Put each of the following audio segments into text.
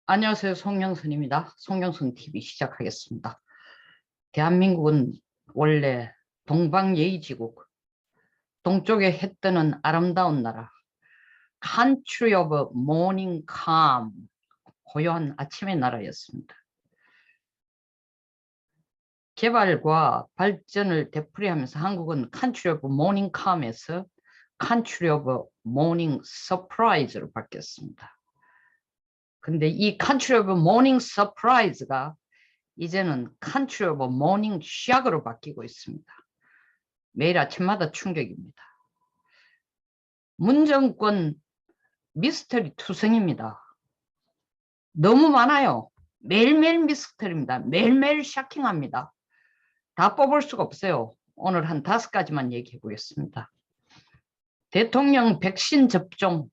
안녕하세요. 송영선입니다. 송영선 TV 시작하겠습니다. 대한민국은 원래 동방예의지국, 동쪽에 해 뜨는 아름다운 나라, Country of Morning Calm, 고요한 아침의 나라였습니다. 개발과 발전을 되풀이하면서 한국은 Country of Morning Calm에서 Country of Morning Surprise로 바뀌었습니다. 근데 이 Country of Morning Surprise가 이제는 Country of Morning Shock으로 바뀌고 있습니다. 매일 아침마다 충격입니다. 문정권 미스터리 투성입니다. 너무 많아요. 매일매일 미스터리입니다. 매일매일 샤킹합니다. 다 뽑을 수가 없어요. 오늘 한 5가지만 얘기해 보겠습니다. 대통령 백신 접종,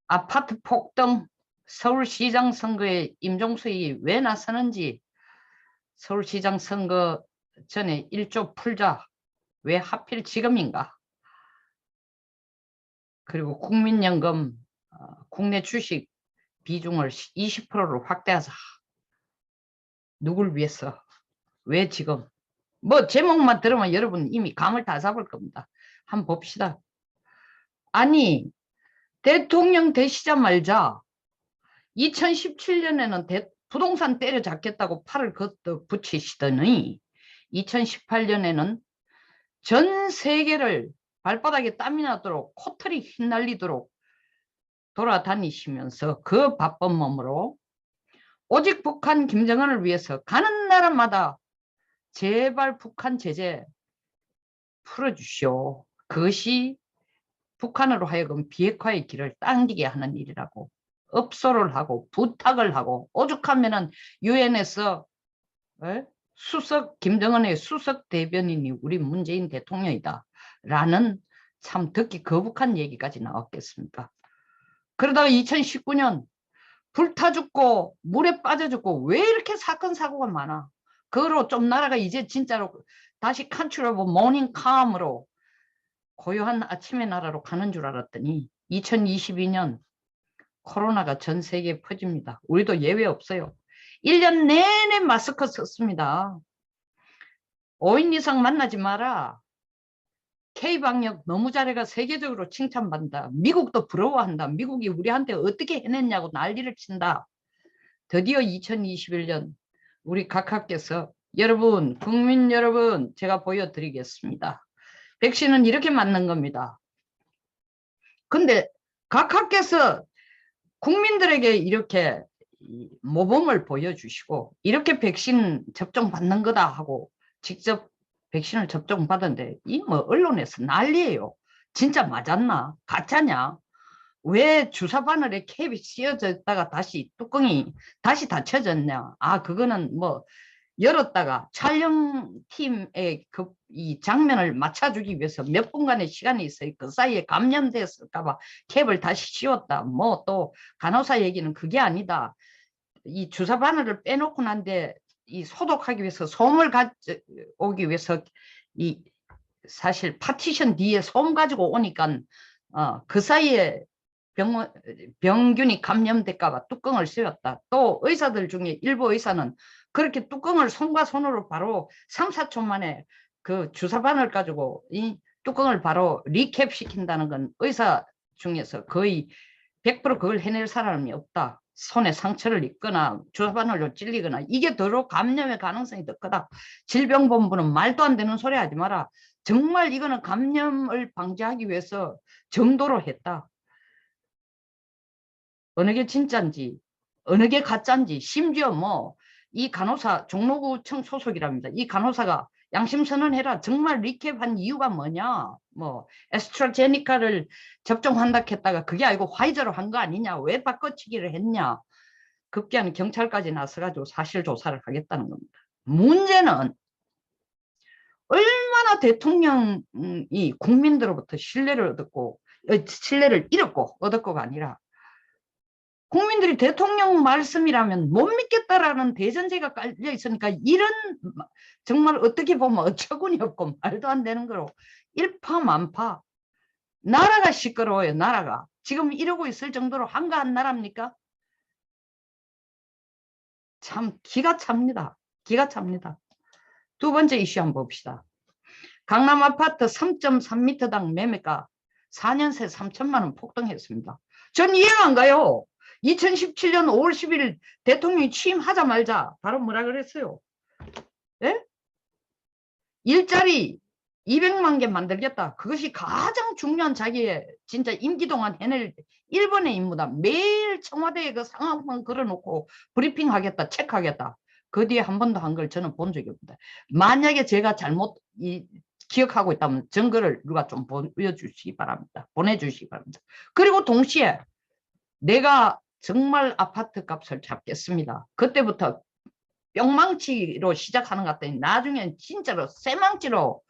아파트 폭등, 서울시장 선거에 임종석이 왜 나서는지, 서울시장 선거 전에 1조 풀자, 왜 하필 지금인가? 그리고 국민연금 국내 주식 비중을 20%로 확대하자. 누굴 위해서? 왜 지금? 뭐 제목만 들으면 여러분 이미 감을 다 잡을 겁니다. 한번 봅시다. 아니, 대통령 되시자마자 2017년에는 부동산 때려잡겠다고 팔을 걷어 붙이시더니 2018년에는 전 세계를 발바닥에 땀이 나도록 코털이 휘날리도록 돌아다니시면서 그 바쁜 몸으로 오직 북한 김정은을 위해서 가는 나라마다 제발 북한 제재 풀어주시오. 그것이 북한으로 하여금 비핵화의 길을 당기게 하는 일이라고 업소를 하고 부탁을 하고 오죽하면은 유엔에서 수석 김정은의 수석 대변인이 우리 문재인 대통령이다 라는 참 듣기 거북한 얘기까지 나왔겠습니까? 그러다가 2019년 불타 죽고 물에 빠져 죽고 왜 이렇게 사건 사고가 많아? 그거로 좀 나라가 이제 진짜로 다시 Country of Morning Calm으로 고요한 아침의 나라로 가는 줄 알았더니 2022년 코로나가 전 세계에 퍼집니다. 우리도 예외 없어요. 1년 내내 마스크 썼습니다. 5인 이상 만나지 마라. K방역 너무 잘해가 세계적으로 칭찬받는다. 미국도 부러워한다. 미국이 우리한테 어떻게 해냈냐고 난리를 친다. 드디어 2021년 우리 각하께서 여러분, 국민 여러분, 제가 보여드리겠습니다. 백신은 이렇게 맞는 겁니다. 근데 각하께서 국민들에게 이렇게 모범을 보여주시고 이렇게 백신 접종 받는 거다 하고 직접 백신을 접종받았는데 이 뭐 언론에서 난리예요. 진짜 맞았나? 가짜냐? 왜 주사 바늘에 캡이 씌어져 있다가 다시 뚜껑이 다시 닫혀졌냐? 아, 그거는 뭐 열었다가 촬영팀의 이 장면을 맞춰주기 위해서 몇 분간의 시간이 있어요. 그 사이에 감염됐을까봐 캡을 다시 씌웠다. 뭐 또 간호사 얘기는 그게 아니다. 이 주사 바늘을 빼놓고 난데 이 소독하기 위해서 솜을 가져오기 위해서 이 사실 파티션 뒤에 솜 가지고 오니까 그 사이에 병균이 감염될까봐 뚜껑을 씌웠다. 또 의사들 중에 일부 의사는 그렇게 뚜껑을 손과 손으로 바로 3, 4초 만에 그 주사바늘 가지고 이 뚜껑을 바로 리캡 시킨다는 건 의사 중에서 거의 100% 그걸 해낼 사람이 없다. 손에 상처를 입거나 주사바늘로 찔리거나 이게 더러 감염의 가능성이 더 크다. 질병본부는 말도 안 되는 소리 하지 마라. 정말 이거는 감염을 방지하기 위해서 정도로 했다. 어느 게 진짜인지 어느 게 가짜인지 심지어 뭐 이 간호사 종로구청 소속이랍니다. 이 간호사가 양심 선언해라. 정말 리캡한 이유가 뭐냐? 뭐 에스트라제니카를 접종한다 했다가 그게 아니고 화이저로 한 거 아니냐? 왜 바꿔치기를 했냐? 급기야는 경찰까지 나서가지고 사실 조사를 하겠다는 겁니다. 문제는 얼마나 대통령이 국민들로부터 신뢰를 잃었고 얻었고가 아니라 국민들이 대통령 말씀이라면 못 믿겠다라는 대전제가 깔려 있으니까 이런 정말 어떻게 보면 어처구니 없고 말도 안 되는 거로 일파만파. 나라가 시끄러워요. 나라가 지금 이러고 있을 정도로 한가한 나라입니까? 참 기가 찹니다. 기가 찹니다. 두 번째 이슈 한번 봅시다. 강남 아파트 3.3m당 매매가 4년 새 3천만 원 폭등했습니다. 전 이해가 안 가요. 2017년 5월 10일 대통령이 취임하자마자 바로 뭐라 그랬어요? 예? 일자리 200만 개 만들겠다. 그것이 가장 중요한 자기의 진짜 임기 동안 해낼 1번의 임무다. 매일 청와대에 그 상황만 걸어놓고 브리핑하겠다, 체크하겠다. 그 뒤에 한 번도 한 걸 저는 본 적이 없습니다. 만약에 제가 잘못 기억하고 있다면 증거를 누가 좀 보여주시기 바랍니다. 보내주시기 바랍니다. 그리고 동시에 내가 정말 아파트 값을 잡겠습니다. 그때부터 뿅망치로 시작하는 것 같더니 나중엔 진짜로 쇠망치로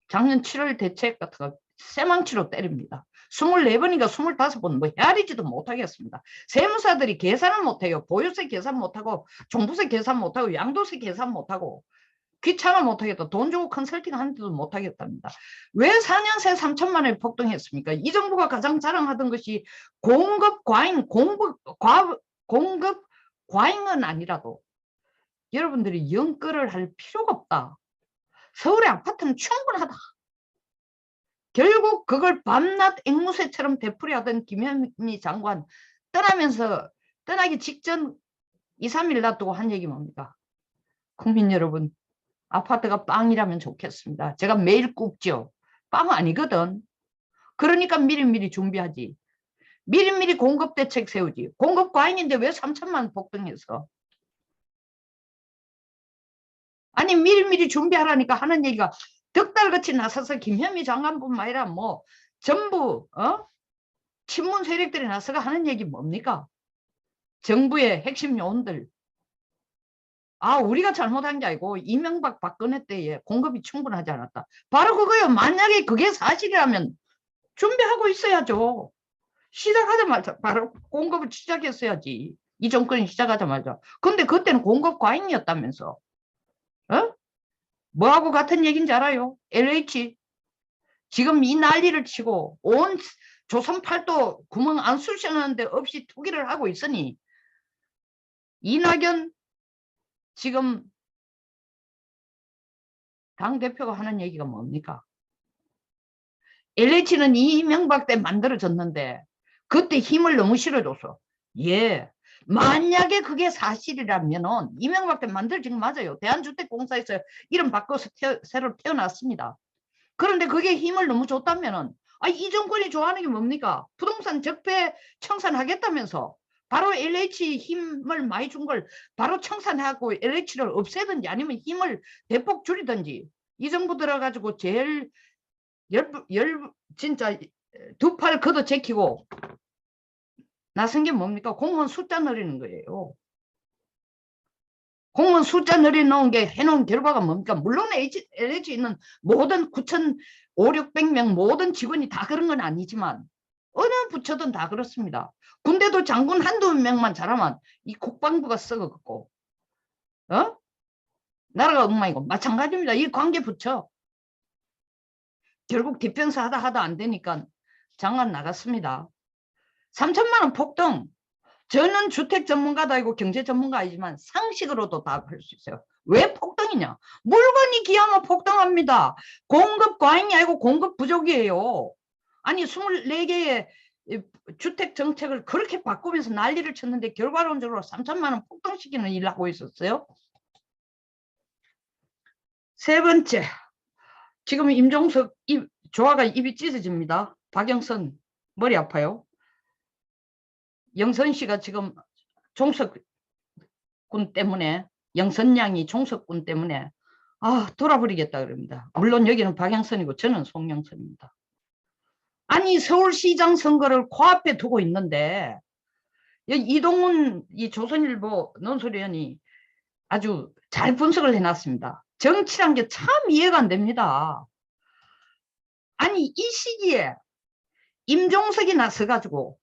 작년 7월 대책 같은 거 쇠망치로 때립니다. 24번인가 25번 뭐 헤아리지도 못하겠습니다. 세무사들이 계산을 못해요. 보유세 계산 못하고 종부세 계산 못하고 양도세 계산 못하고 귀찮아 못하겠다. 돈 주고 컨설팅 하는데도 못하겠답니다. 왜 4년 새 3천만 원이 폭등했습니까? 이 정부가 가장 자랑하던 것이 공급 과잉, 공급 과잉은 아니라도 여러분들이 연끌을 할 필요가 없다. 서울의 아파트는 충분하다. 결국 그걸 밤낮 앵무새처럼 되풀이하던 김현미 장관 떠나기 직전 2, 3일 놔두고 한 얘기 뭡니까? 국민 여러분, 아파트가 빵이라면 좋겠습니다. 제가 매일 굽죠. 빵 아니거든. 그러니까 미리미리 준비하지. 미리미리 공급 대책 세우지. 공급 과잉인데 왜 3천만 원 폭등해서? 아니 미리미리 준비하라니까 하는 얘기가 득달같이 나서서 김현미 장관뿐만 아니라 뭐 전부 친문 세력들이 나서가 하는 얘기 뭡니까? 정부의 핵심 요원들. 우리가 잘못한 게 아니고 이명박 박근혜 때에 공급이 충분하지 않았다. 바로 그거요. 만약에 그게 사실이라면 준비하고 있어야죠. 시작하자마자 바로 공급을 시작했어야지. 이 정권이 시작하자마자. 근데 그때는 공급 과잉이었다면서. 뭐하고 같은 얘기인지 알아요? LH. 지금 이 난리를 치고 온 조선 팔도 구멍 안 쑤시는데 없이 투기를 하고 있으니 이낙연 지금 당대표가 하는 얘기가 뭡니까? LH는 이명박 때 만들어졌는데 그때 힘을 너무 실어줘서 만약에 그게 사실이라면은 이명박 때 만들어진 거 맞아요. 대한주택공사에서 이름 바꿔서 새로 태어났습니다. 그런데 그게 힘을 너무 줬다면은 이 정권이 좋아하는 게 뭡니까? 부동산 적폐 청산하겠다면서 바로 LH 힘을 많이 준 걸 바로 청산하고 LH를 없애든지 아니면 힘을 대폭 줄이든지 이 정부 들어가지고 제일 진짜 두 팔 걷어 제키고 나선 게 뭡니까? 공무원 숫자 늘리는 거예요. 공무원 숫자 늘려놓은 게 해놓은 결과가 뭡니까? 물론 LH 있는 모든 9,500~600명 모든 직원이 다 그런 건 아니지만 어느 부처든 다 그렇습니다. 군대도 장군 한두 명만 잘하면 이 국방부가 썩어갖고 나라가 엉망이고 마찬가지입니다. 이 관계 부처 결국 디펜스 하다 안 되니까 장관 나갔습니다. 3천만 원 폭등. 저는 주택 전문가도 아니고 경제 전문가이지만 상식으로도 다 할 수 있어요. 왜 폭등이냐? 물건이 귀하면 폭등합니다. 공급 과잉이 아니고 공급 부족이에요. 아니 24개의 주택 정책을 그렇게 바꾸면서 난리를 쳤는데 결과론적으로 3천만 원 폭등시키는 일을 하고 있었어요. 세 번째, 지금 임종석 조화가 입이 찢어집니다. 박영선 머리 아파요. 영선 씨가 지금 종석군 때문에 영선양이 종석군 때문에 돌아버리겠다 그럽니다. 물론 여기는 박영선이고 저는 송영선입니다. 아니 서울시장 선거를 코앞에 두고 있는데 이동훈 이 조선일보 논설위원이 아주 잘 분석을 해놨습니다. 정치란 게 참 이해가 안 됩니다. 아니 이 시기에 임종석이 나서가지고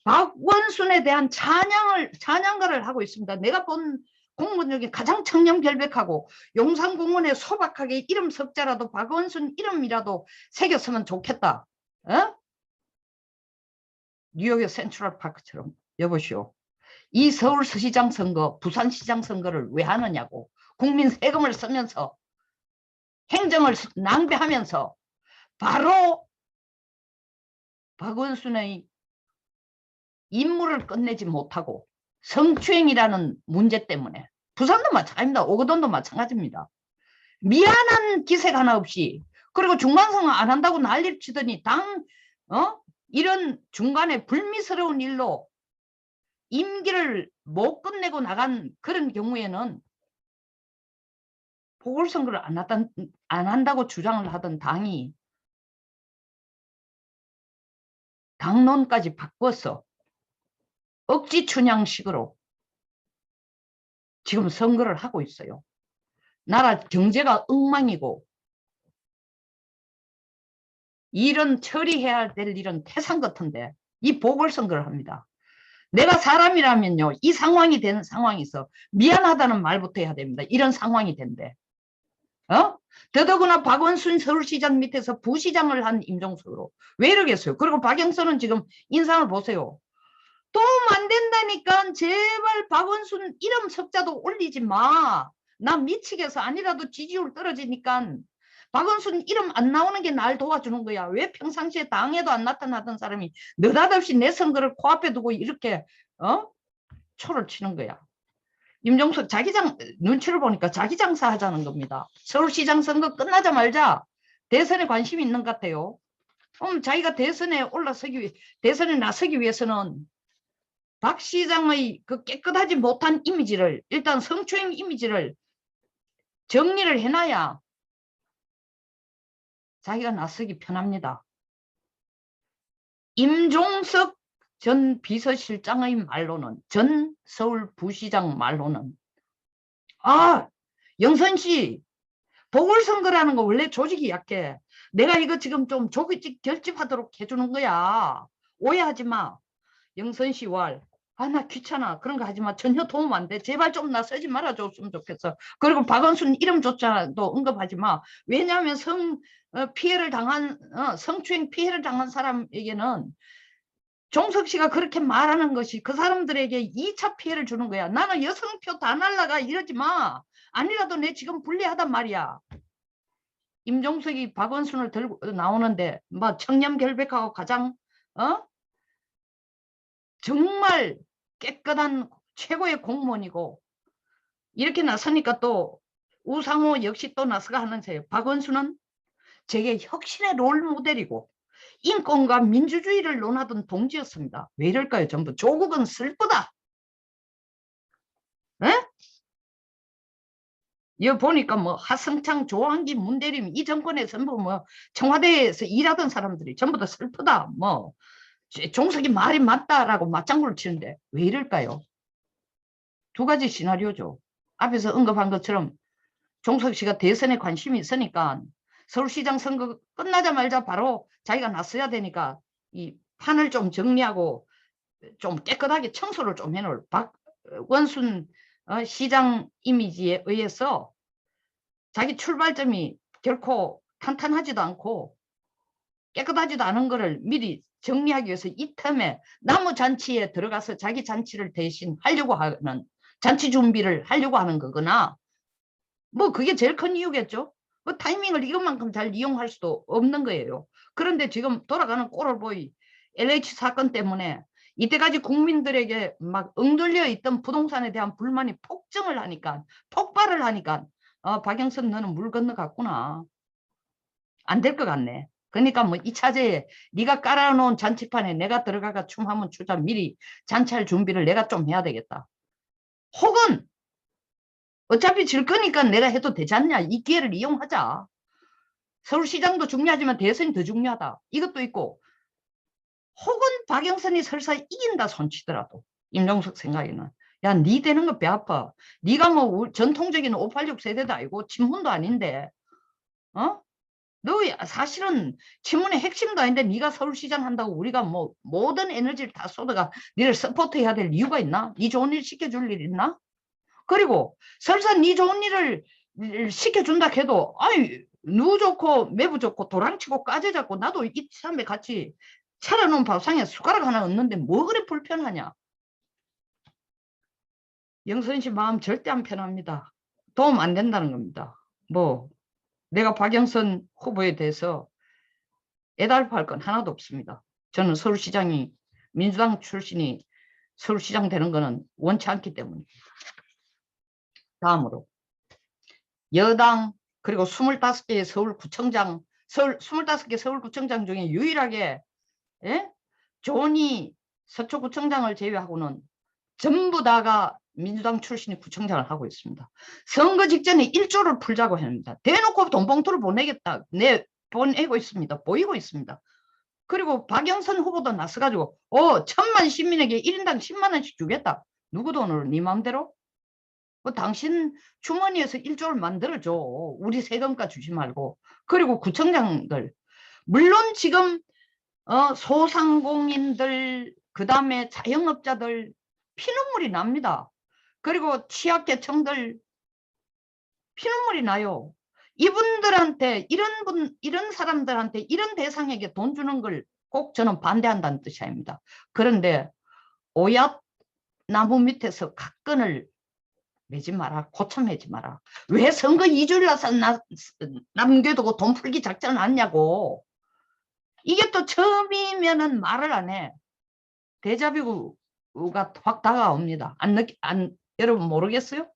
박원순에 대한 찬양가를 하고 있습니다. 내가 본 공무원 중에 가장 청렴결백하고 용산공원에 소박하게 이름 석자라도 박원순 이름이라도 새겼으면 좋겠다. 뉴욕의 센트럴파크처럼 여보시오. 이 서울시장 선거, 부산시장 선거를 왜 하느냐고. 국민 세금을 쓰면서 행정을 낭비하면서 바로 박원순의 임무를 끝내지 못하고 성추행이라는 문제 때문에 부산도 마찬가지입니다. 오거돈도 마찬가지입니다. 미안한 기색 하나 없이 그리고 중간선거 안 한다고 난리를 치더니 이런 중간에 불미스러운 일로 임기를 못 끝내고 나간 그런 경우에는 보궐선거를 안 한다고 주장을 하던 당이 당론까지 바꿔서 억지 춘향식으로 지금 선거를 하고 있어요. 나라 경제가 엉망이고 일은 처리해야 될 일은 태산 같은데 이 보궐선거를 합니다. 내가 사람이라면요. 이 상황이 되는 상황에서 미안하다는 말부터 해야 됩니다. 이런 상황이 된대. 더더구나 박원순 서울시장 밑에서 부시장을 한 임종석으로. 왜 이러겠어요? 그리고 박영선은 지금 인상을 보세요. 도움 안 된다니까 제발 박원순 이름 석자도 올리지 마. 나 미치겠어. 아니라도 지지율 떨어지니까 박원순 이름 안 나오는 게 날 도와주는 거야. 왜 평상시에 당에도 안 나타나던 사람이 느닷없이 내 선거를 코앞에 두고 이렇게 초를 치는 거야. 임종석 눈치를 보니까 자기 장사 하자는 겁니다. 서울시장 선거 끝나자 말자 대선에 관심이 있는 것 같아요. 자기가 대선에 나서기 위해서는 박 시장의 그 깨끗하지 못한 이미지를 일단 성추행 이미지를 정리를 해놔야 자기가 나서기 편합니다. 임종석 전 비서실장의 말로는 전 서울부시장 말로는 영선씨 보궐선거라는 거 원래 조직이 약해. 내가 이거 지금 좀 조직 결집하도록 해주는 거야. 오해하지 마. 영선씨 왈. 나 귀찮아. 그런 거 하지 마. 전혀 도움 안 돼. 제발 좀 나서지 말아줬으면 좋겠어. 그리고 박원순 이름조차도 언급하지 마. 왜냐하면 성추행 피해를 당한 사람에게는 종석 씨가 그렇게 말하는 것이 그 사람들에게 2차 피해를 주는 거야. 나는 여성표 다 날라가 이러지 마. 아니라도 내 지금 불리하단 말이야. 임종석이 박원순을 들고 나오는데 뭐 청렴결백하고 가장 정말 깨끗한 최고의 공무원이고 이렇게 나서니까 또 우상호 역시 또 나서가 하는데요. 박원순은 제게 혁신의 롤 모델이고 인권과 민주주의를 논하던 동지였습니다. 왜 이럴까요? 전부 조국은 슬프다. 여기 보니까 뭐 하승창, 조한기, 문대림 이 정권에 전부 뭐 청와대에서 일하던 사람들이 전부 다 슬프다. 뭐 종석이 말이 맞다라고 맞장구를 치는데 왜 이럴까요? 두 가지 시나리오죠. 앞에서 언급한 것처럼 종석 씨가 대선에 관심이 있으니까 서울시장 선거 끝나자마자 바로 자기가 나서야 되니까 이 판을 좀 정리하고 좀 깨끗하게 청소를 좀 해놓을 박원순 시장 이미지에 의해서 자기 출발점이 결코 탄탄하지도 않고 깨끗하지도 않은 거를 미리 정리하기 위해서 이 틈에 나무잔치에 들어가서 자기 잔치를 대신 하려고 하는 잔치 준비를 하려고 하는 거거나 뭐 그게 제일 큰 이유겠죠. 그 타이밍을 이것만큼 잘 이용할 수도 없는 거예요. 그런데 지금 돌아가는 꼬롤보이 LH 사건 때문에 이때까지 국민들에게 막 엉들려 있던 부동산에 대한 불만이 폭발을 하니까 박영선 너는 물 건너갔구나. 안 될 것 같네. 그러니까 뭐 이 차제에 네가 깔아놓은 잔치판에 내가 들어가가 춤 한번 추자 미리 잔치할 준비를 내가 좀 해야 되겠다. 혹은 어차피 질 거니까 내가 해도 되지 않냐. 이 기회를 이용하자. 서울시장도 중요하지만 대선이 더 중요하다. 이것도 있고 혹은 박영선이 설사 이긴다 손치더라도 임종석 생각에는 야, 니 되는 거 배 아파. 네가 뭐 전통적인 586 세대도 아니고 친문도 아닌데 너 사실은 친문의 핵심도 아닌데 네가 서울시장 한다고 우리가 뭐 모든 에너지를 다 쏟아가 니를 서포트해야 될 이유가 있나? 니 좋은 일 시켜줄 일 있나? 그리고 설사 니 좋은 일을 시켜준다 해도 아이 누 좋고 매부 좋고 도랑치고 까재잡고 나도 이 삶에 같이 차려놓은 밥상에 숟가락 하나 얹는데 뭐 그래 불편하냐? 영선 씨 마음 절대 안 편합니다. 도움 안 된다는 겁니다. 뭐 내가 박영선 후보에 대해서 애달할 건 하나도 없습니다. 저는 서울시장이 민주당 출신이 서울시장 되는 거는 원치 않기 때문에. 다음으로 여당 그리고 25개의 서울구청장 25개 서울구청장 중에 유일하게 예? 조은희 서초구청장을 제외하고는 전부 다가 민주당 출신이 구청장을 하고 있습니다. 선거 직전에 1조를 풀자고 합니다. 대놓고 돈봉투를 보내고 있습니다. 보이고 있습니다. 그리고 박영선 후보도 나서가지고 1,000만 시민에게 1인당 10만 원씩 주겠다. 누구 돈으로? 네 마음대로? 당신 주머니에서 1조를 만들어줘. 우리 세금과 주지 말고. 그리고 구청장들 물론 지금 소상공인들 그다음에 자영업자들 피눈물이 납니다. 그리고 취약계층들 피눈물이 나요. 이분들한테 이런 사람들한테 이런 대상에게 돈 주는 걸 꼭 저는 반대한다는 뜻이 아닙니다. 그런데 오얏 나무 밑에서 각건을 매지 마라. 고참 매지 마라. 왜 선거 2주일 남겨두고 돈 풀기 작전을 하냐고. 이게 또 처음이면은 말을 안 해. 데자뷰가 확 다가옵니다. 여러분 모르겠어요?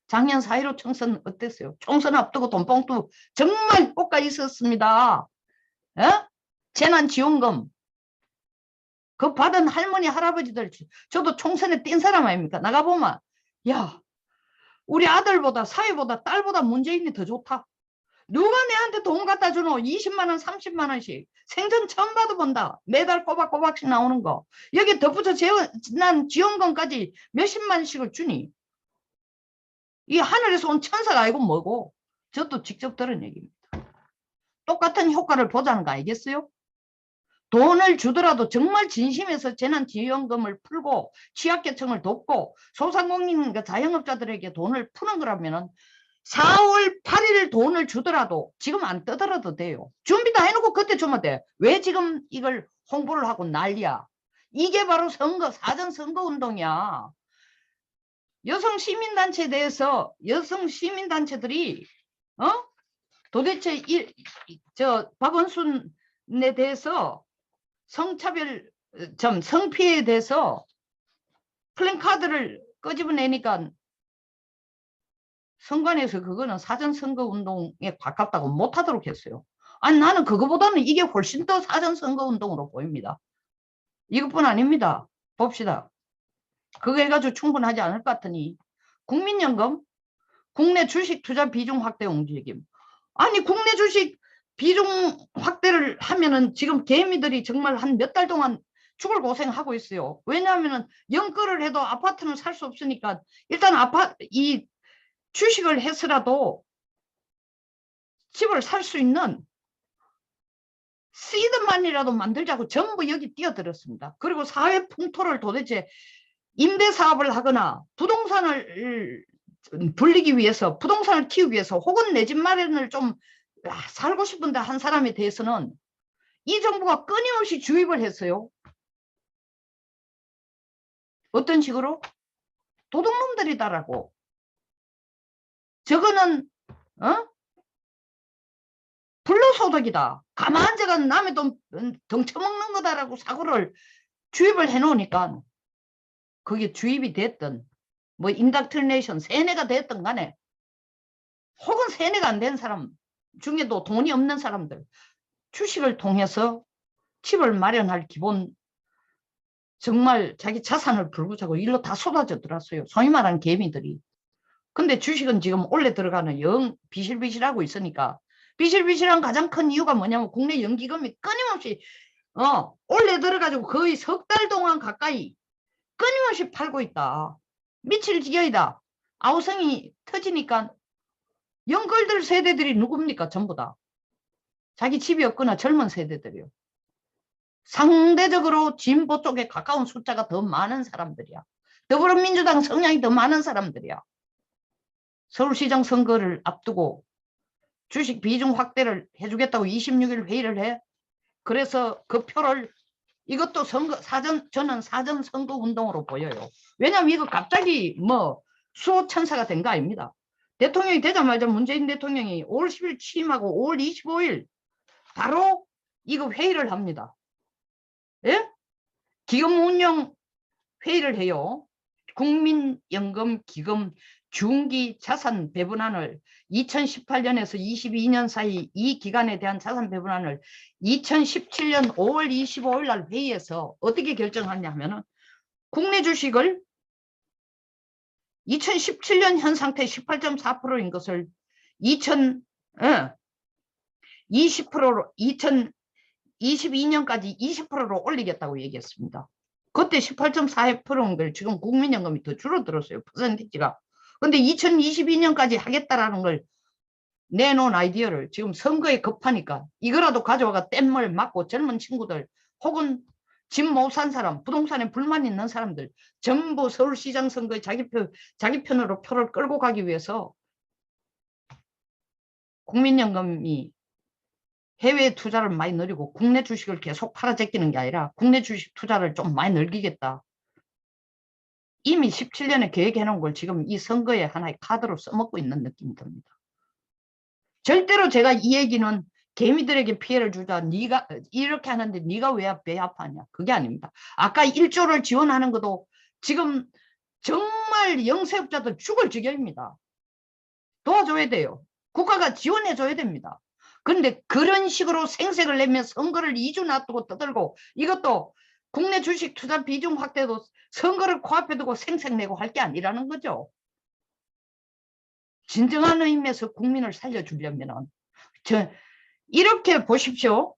작년 4.15 총선 어땠어요? 총선 앞두고 돈봉투 정말 꽂가 있었습니다. 재난지원금 그 받은 할머니 할아버지들 저도 총선에 뛴 사람 아닙니까? 나가보면 야 우리 아들보다 사위보다 딸보다 문재인이 더 좋다. 누가 내한테 돈 갖다 주노? 20만 원 30만 원씩 생전 처음 받아본다. 매달 꼬박꼬박씩 나오는 거. 여기 덧붙여 지원금까지 몇십만씩을 주니 이 하늘에서 온 천사가 아니고 뭐고. 저도 직접 들은 얘기입니다. 똑같은 효과를 보자는 거 알겠어요? 돈을 주더라도 정말 진심에서 재난지원금을 풀고 취약계층을 돕고 소상공인 자영업자들에게 돈을 푸는 거라면 4월 8일 돈을 주더라도 지금 안 떠들어도 돼요. 준비 다 해놓고 그때 주면 돼. 왜 지금 이걸 홍보를 하고 난리야. 이게 바로 사전 선거운동이야. 여성 시민단체들이 도대체 박원순에 대해서 성피해에 대해서 플랜카드를 끄집어내니까 선관위에서 그거는 사전선거운동에 가깝다고 못하도록 했어요. 아니 나는 그거보다는 이게 훨씬 더 사전선거운동으로 보입니다. 이것뿐 아닙니다. 봅시다. 그거 해가지고 충분하지 않을 것 같으니 국민연금, 국내 주식 투자 비중 확대 움직임. 아니 국내 주식 비중 확대를 하면은 지금 개미들이 정말 한 몇 달 동안 죽을 고생하고 있어요. 왜냐하면은 연끌을 해도 아파트는 살 수 없으니까 일단 이 주식을 해서라도 집을 살 수 있는 시드만이라도 만들자고 전부 여기 뛰어들었습니다. 그리고 사회 풍토를 도대체 임대사업을 하거나 부동산을 불리기 위해서 부동산을 키우기 위해서 혹은 내 집 마련을 좀 살고 싶은데 한 사람에 대해서는 이 정부가 끊임없이 주입을 했어요. 어떤 식으로? 도둑놈들이다라고. 저거는 불로소득이다. 가만 앉아가 남의 돈 덩쳐먹는 거다라고 사고를 주입을 해놓으니까 그게 주입이 됐든 뭐 인닥트리네이션 세뇌가 됐든 간에 혹은 세뇌가 안 된 사람 중에도 돈이 없는 사람들 주식을 통해서 집을 마련할 기본 정말 자기 자산을 불구자고 일로 다 쏟아져 들었어요. 소위 말하는 개미들이. 근데 주식은 지금 올해 들어가는 영 비실비실하고 있으니까 비실비실한 가장 큰 이유가 뭐냐면 국내 연기금이 끊임없이 올해 들어가지고 거의 석 달 동안 가까이 끊임없이 팔고 있다. 미칠 지경이다. 아우성이 터지니까 연걸들 세대들이 누굽니까? 전부 다. 자기 집이 없거나 젊은 세대들이요. 상대적으로 진보 쪽에 가까운 숫자가 더 많은 사람들이야. 더불어민주당 성향이 더 많은 사람들이야. 서울시장 선거를 앞두고 주식 비중 확대를 해주겠다고 26일 회의를 해. 그래서 그 표를 이것도 저는 사전 선거 운동으로 보여요. 왜냐하면 이거 갑자기 수호천사가 된 거 아닙니다. 대통령이 되자마자 문재인 대통령이 5월 10일 취임하고 5월 25일 바로 이거 회의를 합니다. 예? 기금 운영 회의를 해요. 국민연금 기금 중기 자산 배분안을 2018년에서 22년 사이 이 기간에 대한 자산 배분안을 2017년 5월 25일 날 회의에서 어떻게 결정하냐 하면은 국내 주식을 2017년 현 상태 18.4%인 것을 2020%로 2022년까지 20%로 올리겠다고 얘기했습니다. 그때 18.4%인 걸 지금 국민연금이 더 줄어들었어요. 퍼센티지가. 근데 2022년까지 하겠다라는 걸 내놓은 아이디어를 지금 선거에 급하니까 이거라도 가져와가 뗏물 맞고 젊은 친구들 혹은 집 못 산 사람, 부동산에 불만 있는 사람들 전부 서울시장 선거에 자기 편으로 표를 끌고 가기 위해서 국민연금이 해외 투자를 많이 늘리고 국내 주식을 계속 팔아제끼는 게 아니라 국내 주식 투자를 좀 많이 늘리겠다. 이미 17년에 계획해 놓은 걸 지금 이 선거에 하나의 카드로 써먹고 있는 느낌이 듭니다. 절대로 제가 이 얘기는 개미들에게 피해를 주자, 네가 이렇게 하는데 네가 왜 배 아파하냐, 그게 아닙니다. 아까 1조를 지원하는 것도 지금 정말 영세업자들 죽을 지경입니다. 도와줘야 돼요. 국가가 지원해 줘야 됩니다. 그런데 그런 식으로 생색을 내면 선거를 2주 놔두고 떠들고, 이것도 국내 주식 투자 비중 확대도 선거를 코앞에 두고 생색내고 할 게 아니라는 거죠. 진정한 의미에서 국민을 살려주려면 이렇게 보십시오.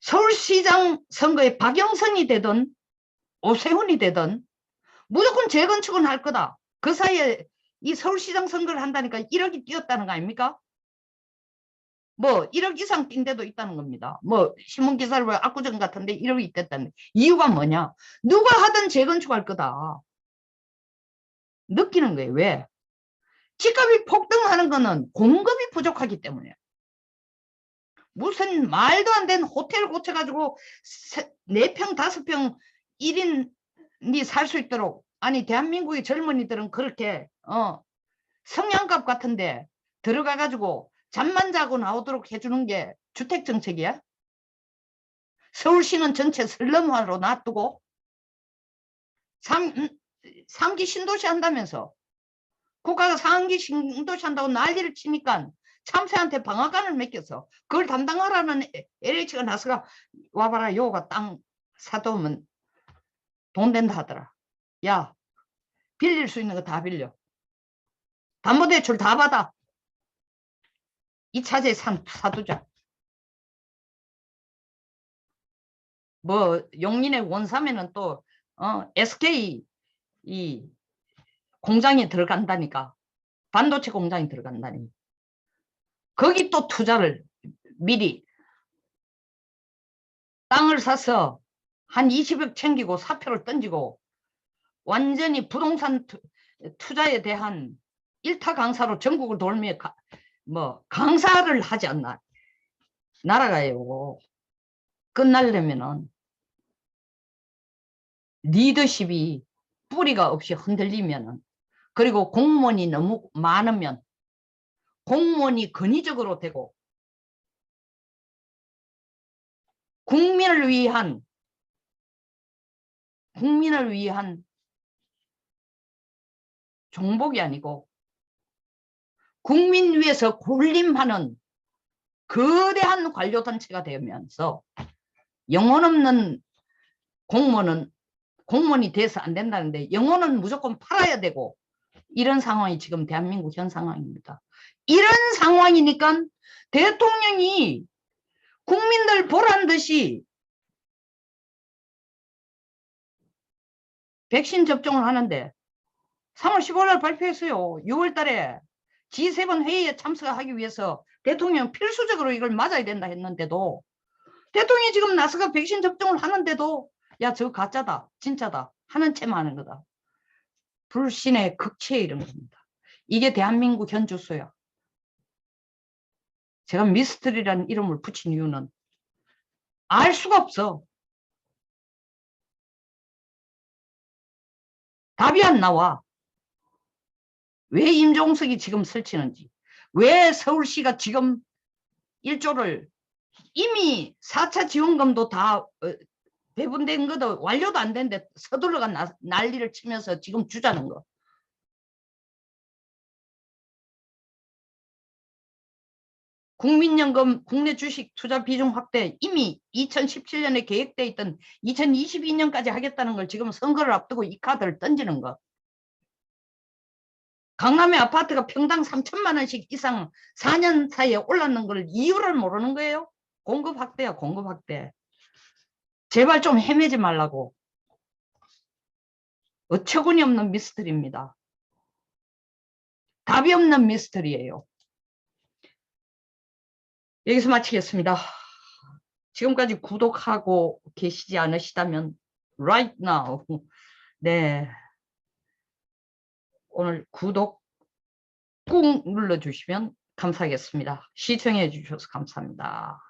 서울시장 선거에 박영선이 되든 오세훈이 되든 무조건 재건축은 할 거다. 그 사이에 이 서울시장 선거를 한다니까 1억이 뛰었다는 거 아닙니까? 뭐 1억 이상 뛴 데도 있다는 겁니다. 뭐 신문기사를 보면 압구정 같은데 1억이 됐다는 이유가 뭐냐? 누가 하든 재건축할 거다. 느끼는 거예요. 왜? 집값이 폭등하는 거는 공급이 부족하기 때문에. 무슨 말도 안 되는 호텔 고쳐가지고 4평 5평 1인이 살 수 있도록, 아니 대한민국의 젊은이들은 그렇게 성냥갑 같은데 들어가가지고 잠만 자고 나오도록 해주는 게 주택정책이야? 서울시는 전체 슬럼화로 놔두고 3기 신도시 한다면서, 국가가 3기 신도시 한다고 난리를 치니까 참새한테 방앗간을 맡겨서 그걸 담당하라는 LH가 나서가 와봐라, 요가 땅 사두면 돈 된다 하더라. 야, 빌릴 수 있는 거 다 빌려. 담보대출 다 받아. 2차제 사두자. 뭐 용인의 원삼에는 또 SK 이 공장이 들어간다니까. 반도체 공장이 들어간다니. 거기 또 투자를 미리 땅을 사서 한 20억 챙기고 사표를 던지고 완전히 부동산 투자에 대한 일타 강사로 전국을 돌며 뭐 강사를 하지 않나. 나라가요. 끝나려면은 리더십이 뿌리가 없이 흔들리면은, 그리고 공무원이 너무 많으면 공무원이 권위적으로 되고 국민을 위한 종복이 아니고 국민 위해서 군림하는 거대한 관료단체가 되면서 영혼 없는 공무원이 돼서 안 된다는데, 영혼은 무조건 팔아야 되고, 이런 상황이 지금 대한민국 현 상황입니다. 이런 상황이니까 대통령이 국민들 보란 듯이 백신 접종을 하는데 3월 15일 날 발표했어요. 6월 달에 G7 회의에 참석하기 위해서 대통령 필수적으로 이걸 맞아야 된다 했는데도, 대통령이 지금 나서가 백신 접종을 하는데도 야, 저거 가짜다, 진짜다 하는 채만 하는 거다. 불신의 극치에 이른 겁니다. 이게 대한민국 현 주소야. 제가 미스터리라는 이름을 붙인 이유는 알 수가 없어. 답이 안 나와. 왜 임종석이 지금 설치는지, 왜 서울시가 지금 1조를 이미 4차 지원금도 다 배분된 것도 완료도 안 됐는데 서둘러가 난리를 치면서 지금 주자는 거. 국민연금 국내 주식 투자 비중 확대 이미 2017년에 계획돼 있던 2022년까지 하겠다는 걸 지금 선거를 앞두고 이 카드를 던지는 거. 강남의 아파트가 평당 3천만 원씩 이상 4년 사이에 올랐는 걸 이유를 모르는 거예요. 공급 확대야, 공급 확대. 제발 좀 헤매지 말라고. 어처구니 없는 미스터리입니다. 답이 없는 미스터리예요. 여기서 마치겠습니다. 지금까지 구독하고 계시지 않으시다면 right now 네, 오늘 구독 꾹 눌러주시면 감사하겠습니다. 시청해 주셔서 감사합니다.